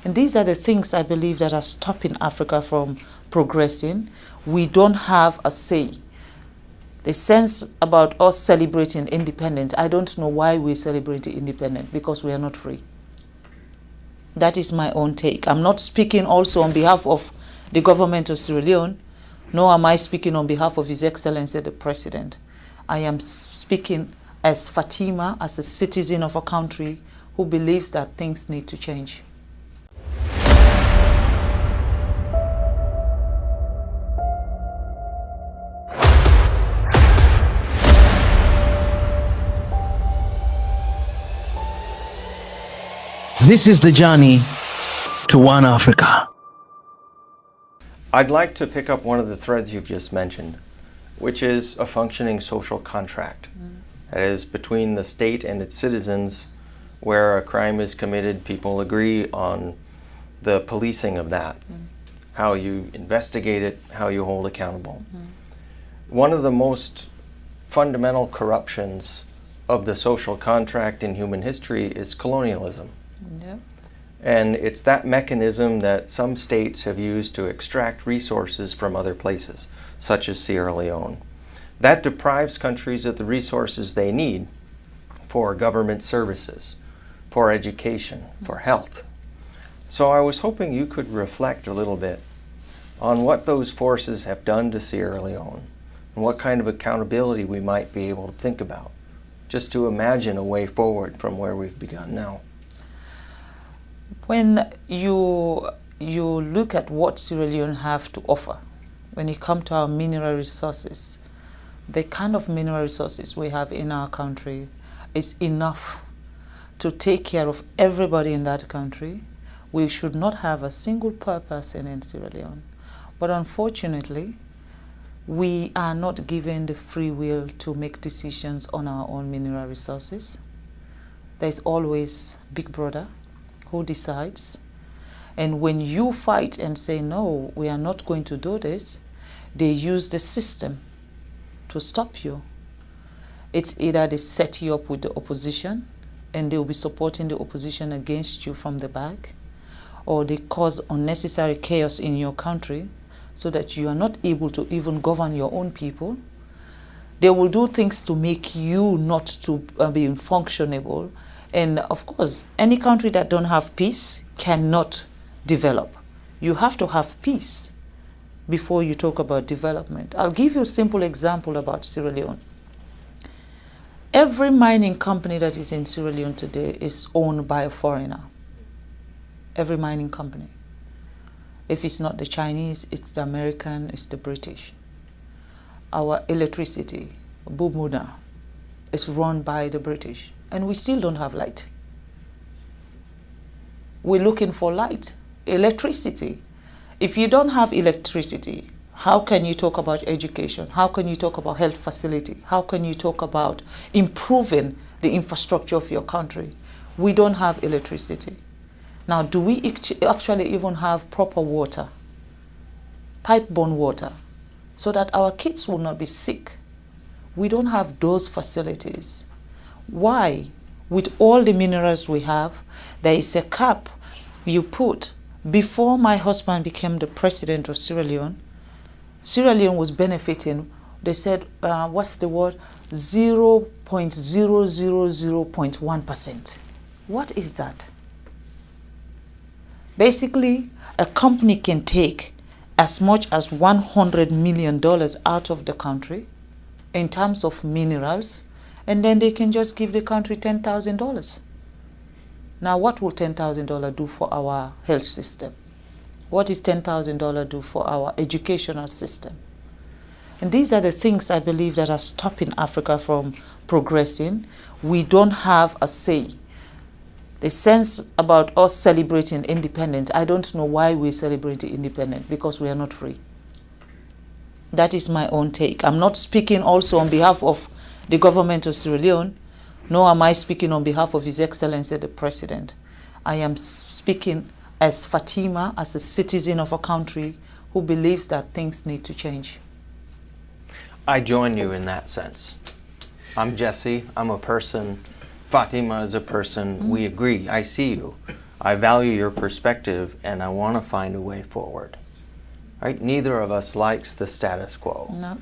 And these are the things I believe that are stopping Africa from progressing. We don't have a say. The sense about us celebrating independence, I don't know why we celebrate independence, because we are not free. That is my own take. I'm not speaking also on behalf of the government of Sierra Leone, nor am I speaking on behalf of His Excellency the President. I am speaking as Fatima, as a citizen of a country who believes that things need to change. This is the journey to One Africa. I'd like to pick up one of the threads you've just mentioned, which is a functioning social contract. That is, between the state and its citizens, where a crime is committed, people agree on the policing of that, how you investigate it, how you hold accountable. One of the most fundamental corruptions of the social contract in human history is colonialism. Yeah. And it's that mechanism that some states have used to extract resources from other places, such as Sierra Leone. That deprives countries of the resources they need for government services, for education, for health. So I was hoping you could reflect a little bit on what those forces have done to Sierra Leone and what kind of accountability we might be able to think about, just to imagine a way forward from where we've begun now. When you look at what Sierra Leone have to offer, when it comes to our mineral resources, the kind of mineral resources we have in our country is enough to take care of everybody in that country. We should not have a single poor person in Sierra Leone. But unfortunately, we are not given the free will to make decisions on our own mineral resources. There's always Big Brother who decides. And when you fight and say, no, we are not going to do this, they use the system to stop you. It's either they set you up with the opposition and they'll be supporting the opposition against you from the back, or they cause unnecessary chaos in your country so that you are not able to even govern your own people. They will do things to make you not to be functionable. And of course, any country that don't have peace cannot develop. You have to have peace before you talk about development. I'll give you a simple example about Sierra Leone. Every mining company that is in Sierra Leone today is owned by a foreigner. Every mining company. If it's not the Chinese, it's the American, it's the British. Our electricity, Bumuna, is run by the British. And we still don't have light. We're looking for light, electricity. If you don't have electricity, how can you talk about education? How can you talk about health facility? How can you talk about improving the infrastructure of your country? We don't have electricity. Now, do we actually even have proper water, pipe-borne water, so that our kids will not be sick? We don't have those facilities. Why? With all the minerals we have, there is a cap you put. Before my husband became the president of Sierra Leone was benefiting, they said, what's the word? 0.000.1%. What is that? Basically, a company can take as much as $100 million out of the country in terms of minerals, and then they can just give the country $10,000. Now, what will $10,000 do for our health system? What is $10,000 do for our educational system? And these are the things I believe that are stopping Africa from progressing. We don't have a say. The sense about us celebrating independence, I don't know why we celebrate independence, because we are not free. That is my own take. I'm not speaking also on behalf of the government of Sierra Leone, nor am I speaking on behalf of His Excellency the President. I am speaking as Fatima, as a citizen of a country who believes that things need to change. I join you in that sense. I'm Jesse, I'm a person. Fatima is a person. We agree, I see you. I value your perspective and I want to find a way forward. Right? Neither of us likes the status quo. No.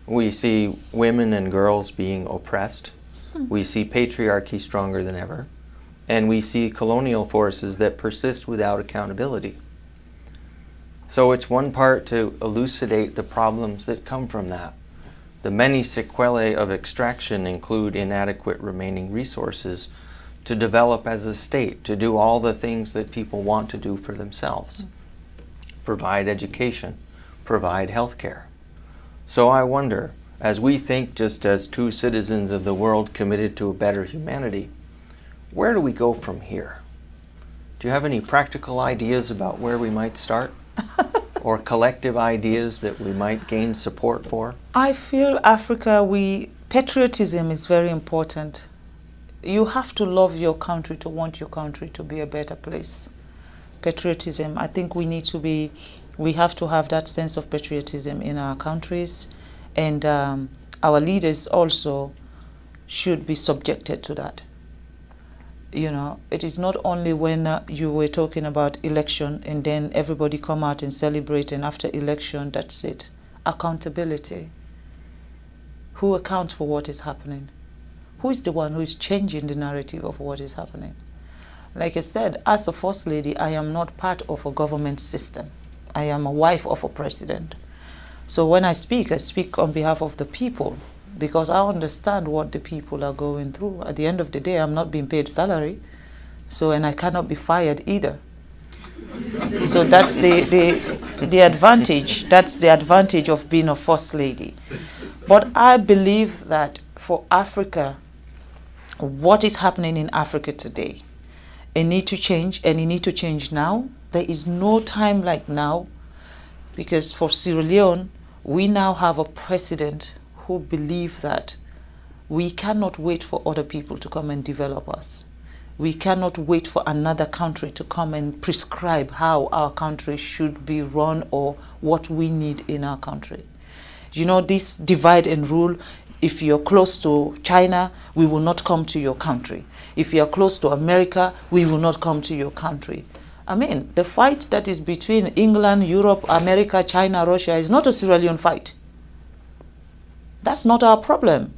We see women and girls being oppressed. We see patriarchy stronger than ever. And we see colonial forces that persist without accountability. So it's one part to elucidate the problems that come from that. The many sequelae of extraction include inadequate remaining resources to develop as a state, to do all the things that people want to do for themselves. Provide education, provide health care. So I wonder, as we think just as two citizens of the world committed to a better humanity, where do we go from here? Do you have any practical ideas about where we might start? Or collective ideas that we might gain support for? I feel Africa, patriotism is very important. You have to love your country to want your country to be a better place. Patriotism, I think we have to have that sense of patriotism in our countries, and our leaders also should be subjected to that. You know, it is not only when you were talking about election and then everybody come out and celebrate, and after election, that's it. Accountability. Who accounts for what is happening? Who is the one who is changing the narrative of what is happening? Like I said, as a First Lady, I am not part of a government system. I am a wife of a president. So when I speak on behalf of the people, because I understand what the people are going through. At the end of the day, I'm not being paid salary, and I cannot be fired either. So that's the advantage. That's the advantage of being a First Lady. But I believe that for Africa, what is happening in Africa today, it needs to change, and it needs to change now. There is no time like now, because for Sierra Leone, we now have a president who believe that we cannot wait for other people to come and develop us. We cannot wait for another country to come and prescribe how our country should be run or what we need in our country. You know, this divide and rule, if you're close to China, we will not come to your country. If you're close to America, we will not come to your country. I mean, the fight that is between England, Europe, America, China, Russia is not a Sierra Leone fight. That's not our problem.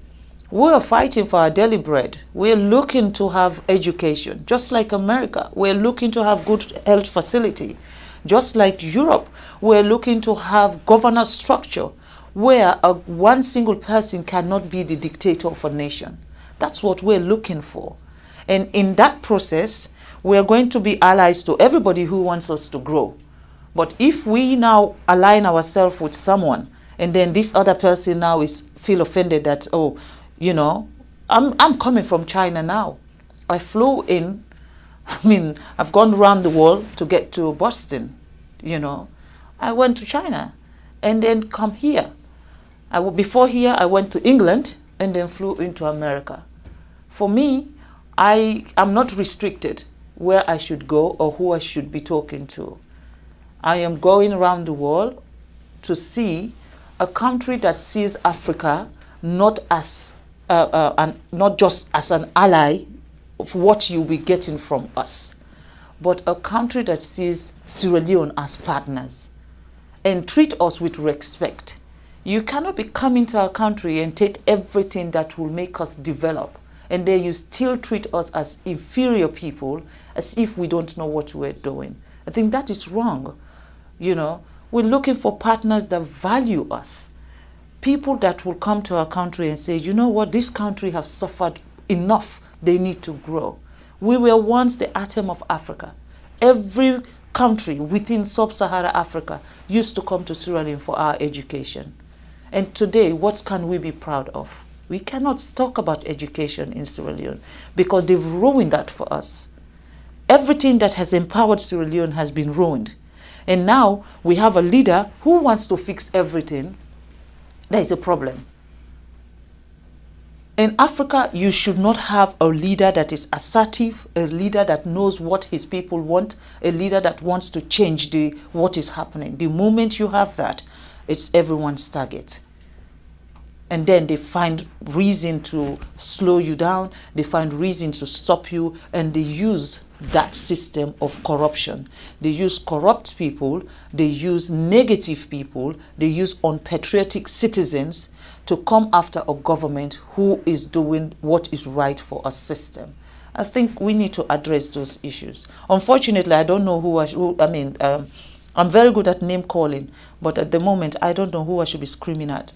We're fighting for our daily bread. We're looking to have education, just like America. We're looking to have good health facility. Just like Europe, we're looking to have governance structure where one single person cannot be the dictator of a nation. That's what we're looking for. And in that process, we're going to be allies to everybody who wants us to grow. But if we now align ourselves with someone, and then this other person now feel offended that, oh, you know, I'm coming from China now. I flew in, I've gone around the world to get to Boston, you know. I went to China and then come here. Before here, I went to England and then flew into America. For me, I am not restricted where I should go or who I should be talking to. I am going around the world to see a country that sees Africa not as not just as an ally of what you'll be getting from us, but a country that sees Sierra Leone as partners and treat us with respect. You cannot be coming to our country and take everything that will make us develop, and then you still treat us as inferior people, as if we don't know what we're doing. I think that is wrong. You know, we're looking for partners that value us. People that will come to our country and say, you know what, this country has suffered enough, they need to grow. We were once the atom of Africa. Every country within sub-Saharan Africa used to come to Sierra Leone for our education. And today, what can we be proud of? We cannot talk about education in Sierra Leone because they've ruined that for us. Everything that has empowered Sierra Leone has been ruined. And now we have a leader who wants to fix everything. There is a problem. In Africa, you should not have a leader that is assertive, a leader that knows what his people want, a leader that wants to change what is happening. The moment you have that, it's everyone's target. And then they find reason to slow you down, they find reason to stop you, and they use that system of corruption. They use corrupt people, they use negative people, they use unpatriotic citizens to come after a government who is doing what is right for a system. I think we need to address those issues. Unfortunately, I don't know I'm very good at name calling, but at the moment, I don't know who I should be screaming at.